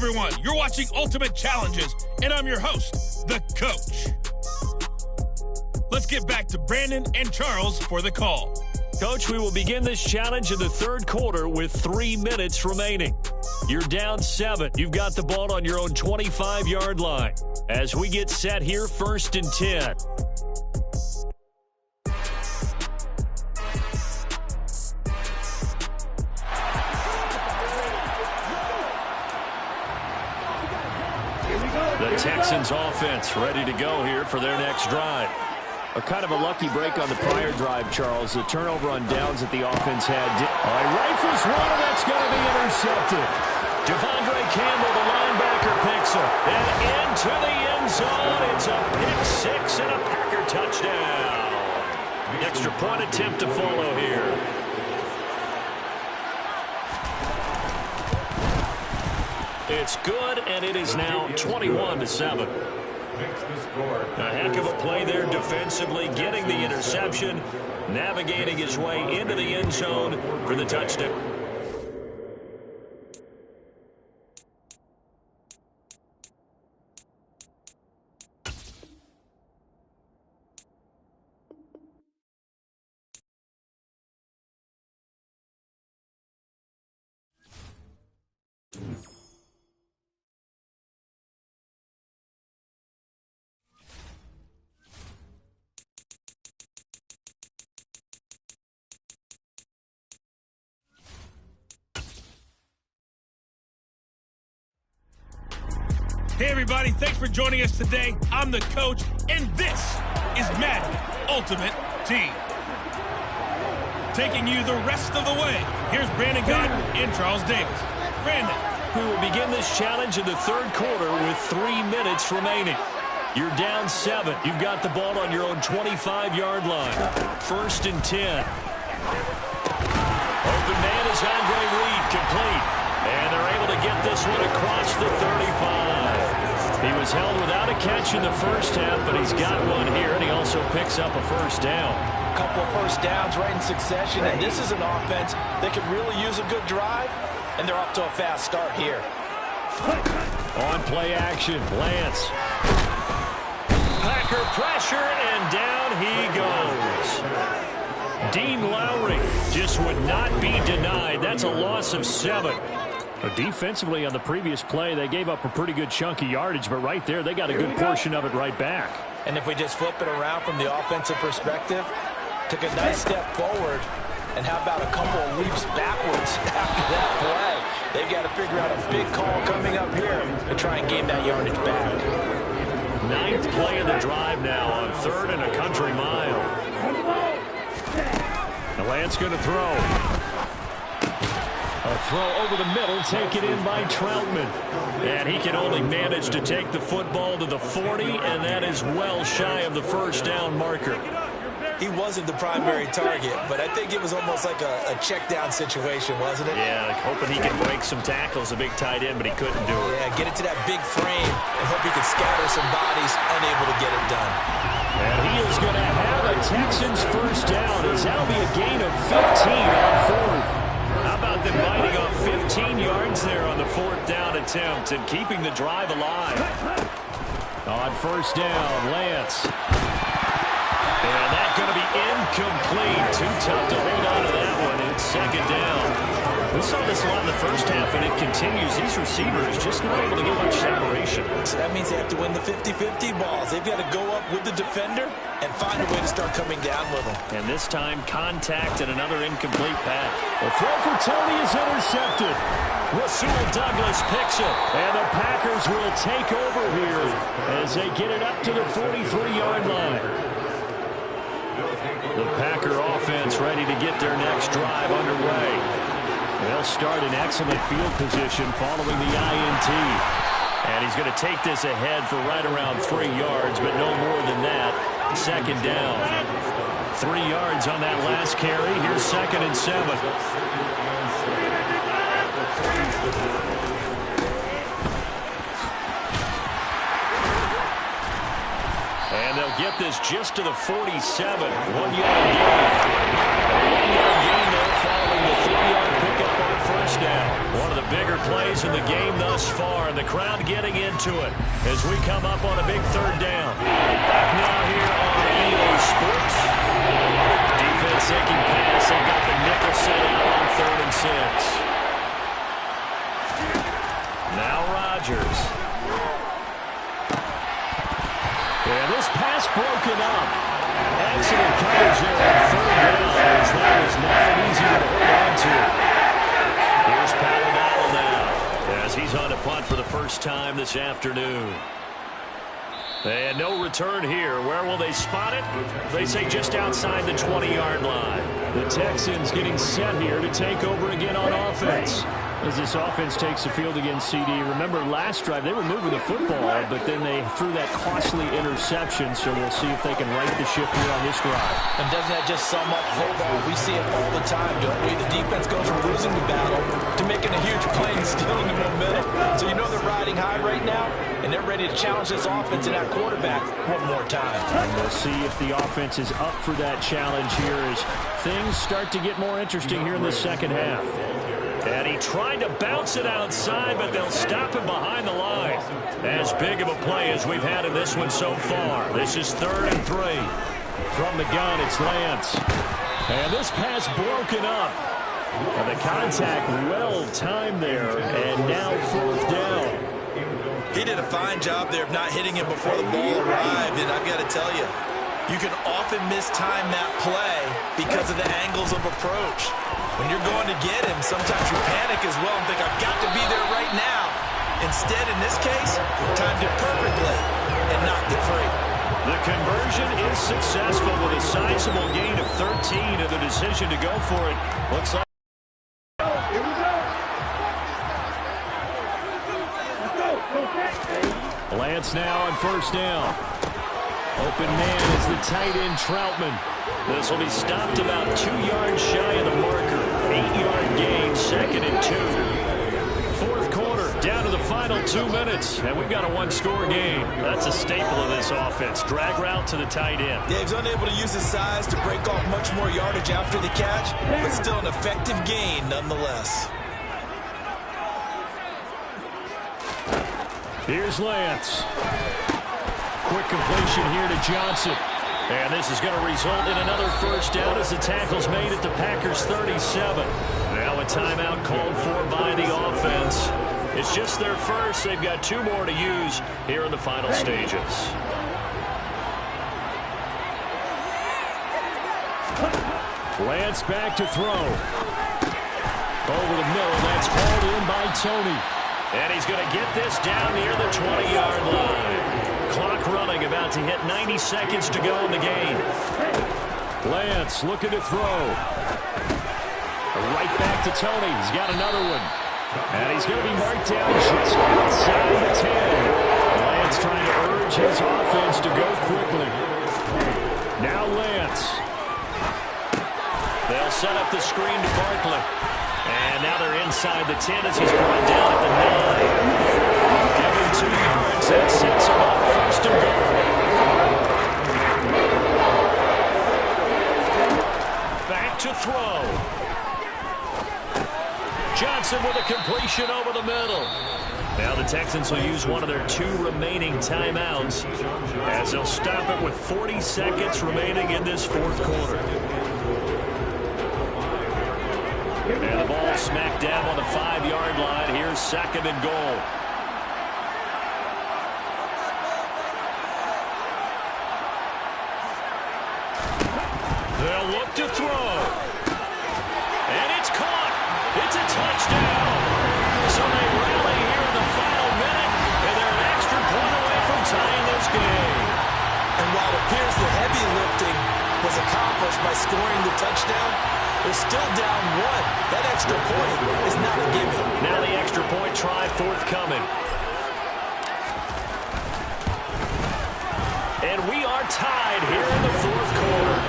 everyone. You're watching Ultimate Challenges, and I'm your host, the Coach. Let's get back to Brandon and Charles for the call. Coach, we will begin this challenge in the third quarter with 3 minutes remaining. You're down 7. You've got the ball on your own 25-yard line. As we get set here, 1st and 10. The Texans offense ready to go here for their next drive. A kind of a lucky break on the prior drive, Charles. The turnover on downs that the offense had. All right, rifles one, and that's going to be intercepted. Devondre Campbell, the linebacker, picks it. And into the end zone. It's a pick 6 and a Packer touchdown. Extra point attempt to follow here. It's good, and it is now 21-7. A heck of a play there defensively, getting the interception, navigating his way into the end zone for the touchdown. Hey everybody, thanks for joining us today. I'm the Coach, and this is Madden Ultimate Team. Taking you the rest of the way, here's Brandon Godden and Charles Davis. Brandon. We will begin this challenge in the third quarter with 3 minutes remaining. You're down 7. You've got the ball on your own 25-yard line. 1st and 10. Open man is Andre Reed, complete. And they're able to get this one across the 35. He was held without a catch in the first half, but he's got one here, and he also picks up a first down. A couple of first downs right in succession, and this is an offense that could really use a good drive, and they're off to a fast start here. On play action, Lance. Packer pressure, and down he goes. Dean Lowry just would not be denied. That's a loss of 7. Defensively on the previous play, they gave up a pretty good chunk of yardage, but right there, they got a good portion of it right back. And if we just flip it around from the offensive perspective, took a nice step forward, and how about a couple of leaps backwards after that play? They've got to figure out a big call coming up here to try and gain that yardage back. 9th play of the drive now on 3rd and a country mile. The Lance going to throw. A throw over the middle, taken in by Troutman. And he can only manage to take the football to the 40, and that is well shy of the first down marker. He wasn't the primary target, but I think it was almost like a check down situation, wasn't it? Yeah, like hoping he can break some tackles, a big tight end, but he couldn't do it. Yeah, get it to that big frame and hope he can scatter some bodies, unable to get it done. And he is going to have a Texans first down, as that'll be a gain of 15 on 4th. How about them biting off 15 yards there on the 4th down attempt and keeping the drive alive? On first down, Lance. And that's going to be incomplete. Too tough to hold on to that one in 2nd down. We saw this a lot in the first half, and it continues. These receivers just not able to get much separation. So that means they have to win the 50-50 balls. They've got to go up with the defender and find a way to start coming down with them. And this time, contact and another incomplete pass. The throw for Tony is intercepted. Rasul Douglas picks it, and the Packers will take over here as they get it up to the 43-yard line. The Packer offense ready to get their next drive underway. They'll start in excellent field position following the INT. And he's going to take this ahead for right around 3 yards, but no more than that. 2nd down. 3 yards on that last carry. Here's 2nd and 7. And they'll get this just to the 47. 1-yard gain. A 1-yard gain there following the 3-yard pickup on first down. One of the bigger plays in the game thus far, and the crowd getting into it as we come up on a big third down. Back now here on EA Sports. Defense taking pass. They got the nickel set out on 3rd and 6. Now Rodgers. And this pass broken up. Excellent coverage there on 3rd down, as that was not easy to hold on to. Here's Paladino now, as he's on a punt for the first time this afternoon. And no return here. Where will they spot it? They say just outside the 20-yard line. The Texans getting set here to take over again on offense. As this offense takes the field against CD. Remember, last drive, they were moving the football, but then they threw that costly interception, so we'll see if they can right the ship here on this drive. And doesn't that just sum up football? We see it all the time, don't we? The defense goes from losing the battle to making a huge play and stealing the momentum. So you know they're riding high right now, and they're ready to challenge this offense and that quarterback one more time. And we'll see if the offense is up for that challenge here as things start to get more interesting here in the second half. And he tried to bounce it outside, but they'll stop him behind the line. As big of a play as we've had in this one so far. This is 3rd and 3. From the gun, it's Lance. And this pass broken up. And the contact well timed there, and now 4th down. He did a fine job there of not hitting him before the ball arrived, and I've got to tell you, you can often mistime that play because of the angles of approach. When you're going to get him, sometimes you panic as well and think, I've got to be there right now. Instead, in this case, timed it perfectly and knocked it free. The conversion is successful with a sizable gain of 13, and the decision to go for it looks like. Lance now on 1st down. Open man is the tight end Troutman. This will be stopped about 2 yards shy of the marker. 8-yard gain, 2nd and 2. 4th quarter, down to the final 2 minutes, and we've got a 1-score game. That's a staple of this offense. Drag route to the tight end. Dave's unable to use his size to break off much more yardage after the catch, but still an effective gain nonetheless. Here's Lance. Quick completion here to Johnson. And this is going to result in another 1st down as the tackle's made at the Packers 37. Now a timeout called for by the offense. It's just their first. They've got 2 more to use here in the final stages. Lance back to throw. Over the middle. That's hauled in by Tony. And he's going to get this down near the 20-yard line. Clock running, about to hit 90 seconds to go in the game. Lance looking to throw. Right back to Tony. He's got another one. And he's going to be marked down just outside the 10. Lance trying to urge his offense to go quickly. Now Lance. They'll set up the screen to Barkley. And now they're inside the 10 as he's brought down at the 9. Give him 2 yards. That sets him up 1st and goal. Back to throw. Johnson with a completion over the middle. Now the Texans will use one of their 2 remaining timeouts as they'll stop it with 40 seconds remaining in this 4th quarter. And the ball smack dab on the 5-yard line. Here's 2nd and goal. They'll look to throw. And it's caught. It's a touchdown. So they rally here in the final minute, and they're an extra point away from tying this game. And while it appears the heavy lifting was accomplished by scoring the touchdown, they're still down 1. That extra point is not a gimme. Now the extra point try forthcoming. And we are tied here in the 4th quarter.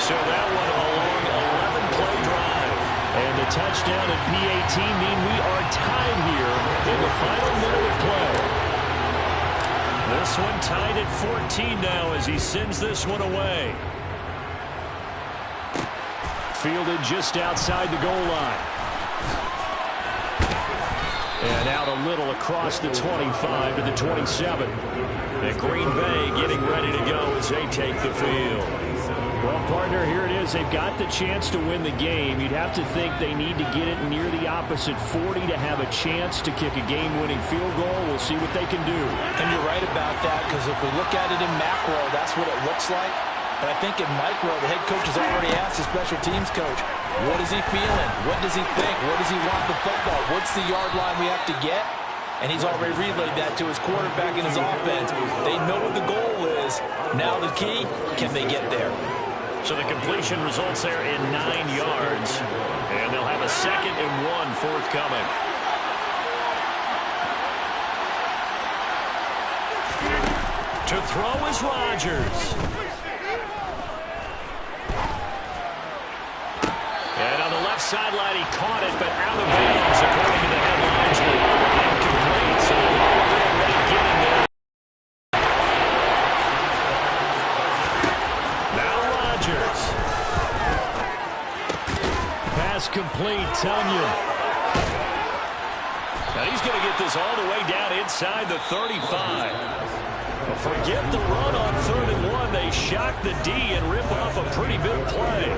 So that one a long 11-play drive. And the touchdown and PAT mean we are tied here in the final minute of play. This one tied at 14 now as he sends this one away. Fielded just outside the goal line. And out a little across the 25 to the 27. And Green Bay getting ready to go as they take the field. Well, partner, here it is. They've got the chance to win the game. You'd have to think they need to get it near the opposite 40 to have a chance to kick a game-winning field goal. We'll see what they can do. And you're right about that, because if we look at it in macro, that's what it looks like. But I think in micro, the head coach has already asked the special teams coach, what is he feeling? What does he think? What does he want the football? What's the yard line we have to get? And he's already relayed that to his quarterback and his offense. They know what the goal is. Now the key, can they get there? So the completion results there in 9 yards. And they'll have a 2nd and 1 forthcoming. To throw is Rodgers. And on the left sideline, he caught it, but out of bounds, according to the headlines. Incomplete, so already getting there. Now Rodgers. Pass complete, Tunyon. Now he's going to get this all the way down inside the 35. Forget the run on 3rd and 1. They shock the D and rip off a pretty big play.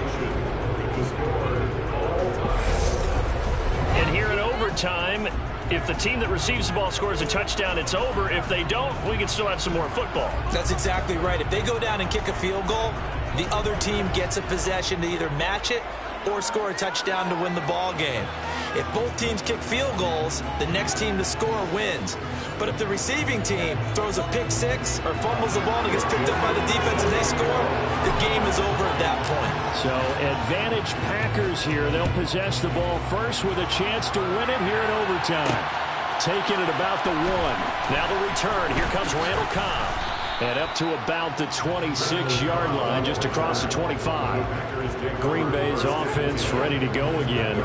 And here in overtime, if the team that receives the ball scores a touchdown, it's over. If they don't, we can still have some more football. That's exactly right. If they go down and kick a field goal, the other team gets a possession to either match it or score a touchdown to win the ball game. If both teams kick field goals, the next team to score wins. But if the receiving team throws a pick six or fumbles the ball and it gets picked up by the defense and they score, the game is over at that point. So advantage Packers here. They'll possess the ball first with a chance to win it here in overtime. Taking it about the 1. Now the return. Here comes Randall Cobb. And up to about the 26-yard line, just across the 25. Green Bay's offense ready to go again.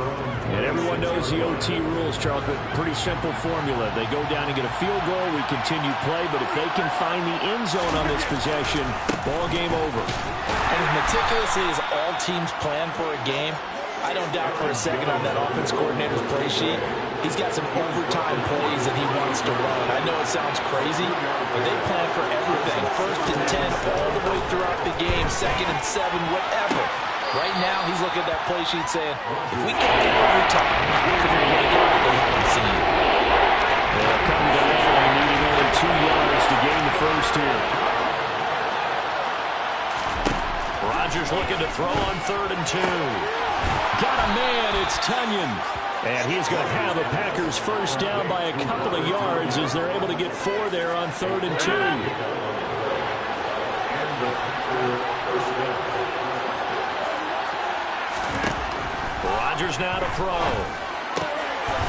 And everyone knows the OT rules, Charles, but pretty simple formula. They go down and get a field goal, we continue play, but if they can find the end zone on this possession, ball game over. And as meticulously as all teams plan for a game, I don't doubt for a second on that offense coordinator's play sheet, he's got some overtime plays that he wants to run. I know it sounds crazy, but they plan for everything. 1st and 10 all the way throughout the game, 2nd and 7, whatever. Right now, he's looking at that play sheet saying, if we can't get overtime, we can break out what they haven't seen. They'll come to the line, needing only 2 yards to gain the first here. Rodgers looking to throw on 3rd and 2. Got a man, it's Tunyon. And he's going to have a Packers first down by a couple of yards as they're able to get 4 there on 3rd and 2. Rodgers now to throw.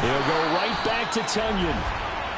He'll go right back to Tunyon.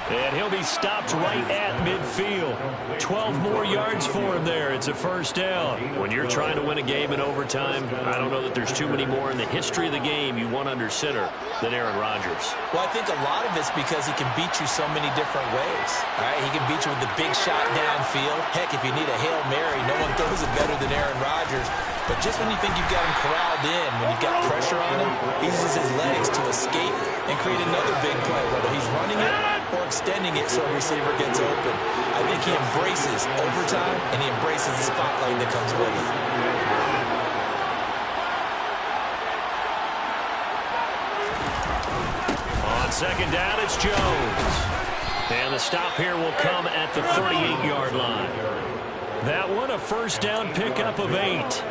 And he'll be stopped right at midfield. 12 more yards for him there. It's a first down. When you're trying to win a game in overtime, I don't know that there's too many more in the history of the game you want under center than Aaron Rodgers. Well, I think a lot of it's because he can beat you so many different ways. All right, he can beat you with the big shot downfield. Heck, if you need a Hail Mary, no one throws it better than Aaron Rodgers. But just when you think you've got him corralled in, when you've got pressure on him, he uses his legs to escape and create another big play, whether he's running it or extending it so a receiver gets open. I think he embraces overtime, and he embraces the spotlight that comes with it. On 2nd down, it's Jones. And the stop here will come at the 38-yard line. That one, a first down pickup of 8.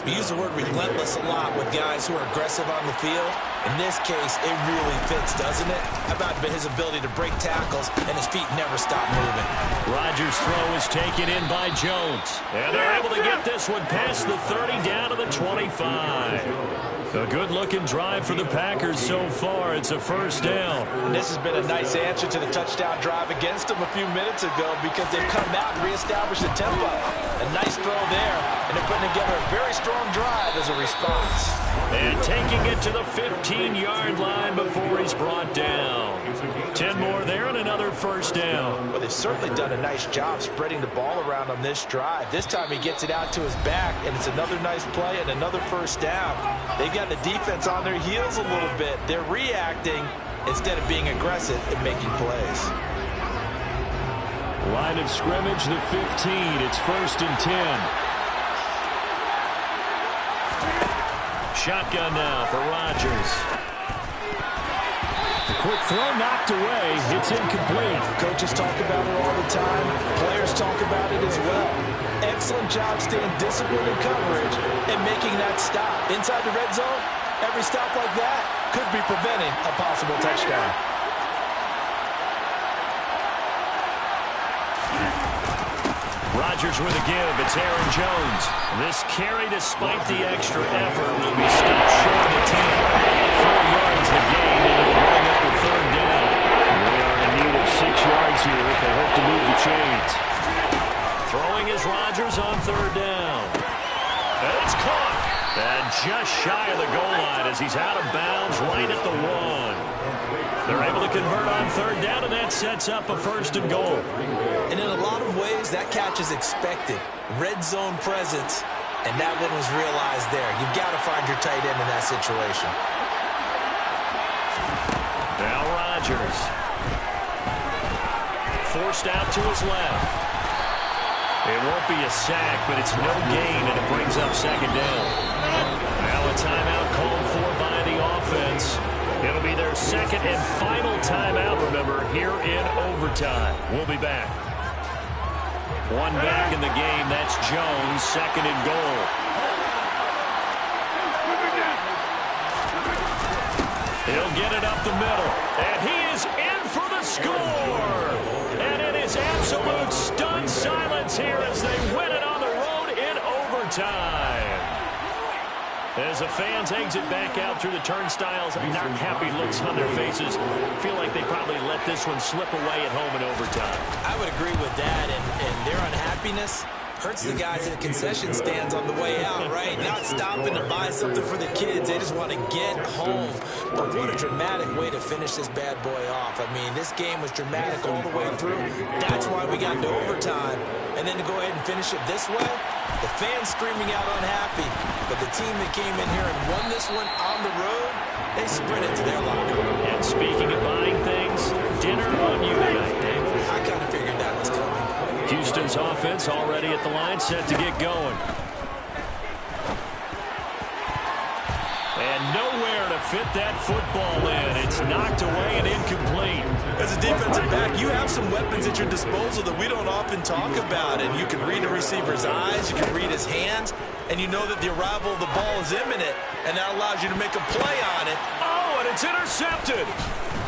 We use the word relentless a lot with guys who are aggressive on the field. In this case, it really fits, doesn't it? How about his ability to break tackles and his feet never stop moving? Rodgers' throw is taken in by Jones. And they're able to get this one past the 30 down to the 25. A good-looking drive for the Packers so far. It's a first down. And this has been a nice answer to the touchdown drive against them a few minutes ago because they've come out and reestablished the tempo. A nice throw there, and they're putting together a very strong drive as a response. And taking it to the 15-yard line before he's brought down. 10 more there and another first down. Well, they've certainly done a nice job spreading the ball around on this drive. This time he gets it out to his back, and it's another nice play and another first down. They've got the defense on their heels a little bit. They're reacting, instead of being aggressive and making plays. Line of scrimmage, the 15. It's 1st and 10. Shotgun now for Rodgers. The quick throw knocked away. It's incomplete. Coaches talk about it all the time. Players talk about it as well. Excellent job staying disciplined in coverage and making that stop. Inside the red zone, every stop like that could be preventing a possible touchdown. Rodgers with a give. It's Aaron Jones. This carry, despite the extra effort, will be stopped short of the 10. 4 yards the gain, and it'll bring up the 3rd down. They are in need of 6 yards here if they hope to move the chains. Throwing is Rodgers on 3rd down. And it's caught. And just shy of the goal line as he's out of bounds right at the 1. They're able to convert on 3rd down, and that sets up a 1st and goal. And in a lot of ways, that catch is expected. Red zone presence, and that one was realized there. You've got to find your tight end in that situation. Now Rodgers. Forced out to his left. It won't be a sack, but it's no gain, and it brings up 2nd down. Now a timeout called for by the offense. It'll be their 2nd and final timeout, remember, here in overtime. We'll be back. One back in the game. That's Jones, 2nd and goal. He'll get it up the middle. And he is in for the score. And it is absolute stunned silence here as they win it on the road in overtime. As the fans exit back out through the turnstiles, not happy looks on their faces. Feel like they probably let this one slip away at home in overtime. I would agree with that, and their unhappiness hurts the guys in the concession stands on the way out, right? Not stopping to buy something for the kids. They just want to get home. But what a dramatic way to finish this bad boy off. I mean, this game was dramatic all the way through. That's why we got into overtime. And then to go ahead and finish it this way, the fans screaming out unhappy. But the team that came in here and won this one on the road, they sprinted to their locker room. And speaking of buying things, dinner on you tonight, Dave. I kind of figured that was coming. Houston's offense already at the line, set to get going. And nowhere to fit that football in. It's knocked away and incomplete. As a defensive back, you have some weapons at your disposal that we don't often talk about. And you can read the receiver's eyes, you can read his hands, and you know that the arrival of the ball is imminent, and that allows you to make a play on it. Oh, and it's intercepted.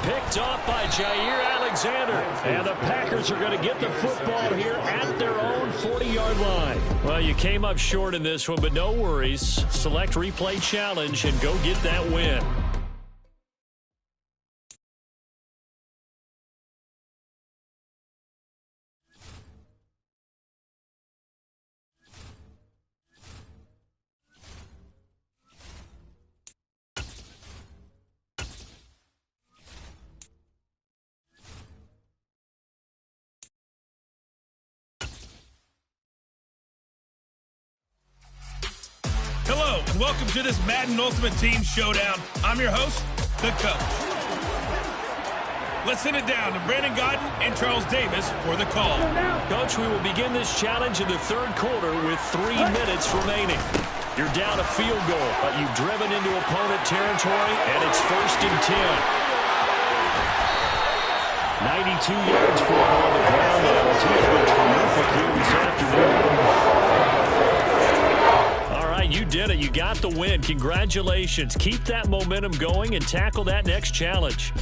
Picked off by Jair Alexander. And the Packers are going to get the football here at their own 40-yard line. Well, you came up short in this one, but no worries. Select replay challenge and go get that win. Hello, and welcome to this Madden Ultimate Team Showdown. I'm your host, the Coach. Let's send it down to Brandon Godden and Charles Davis for the call. Coach, we will begin this challenge in the 3rd quarter with 3 minutes remaining. You're down a field goal, but you've driven into opponent territory, and it's 1st and 10. 92 yards for him on the ground now. He's been terrific here this afternoon. You did it. You got the win. Congratulations. Keep that momentum going and tackle that next challenge.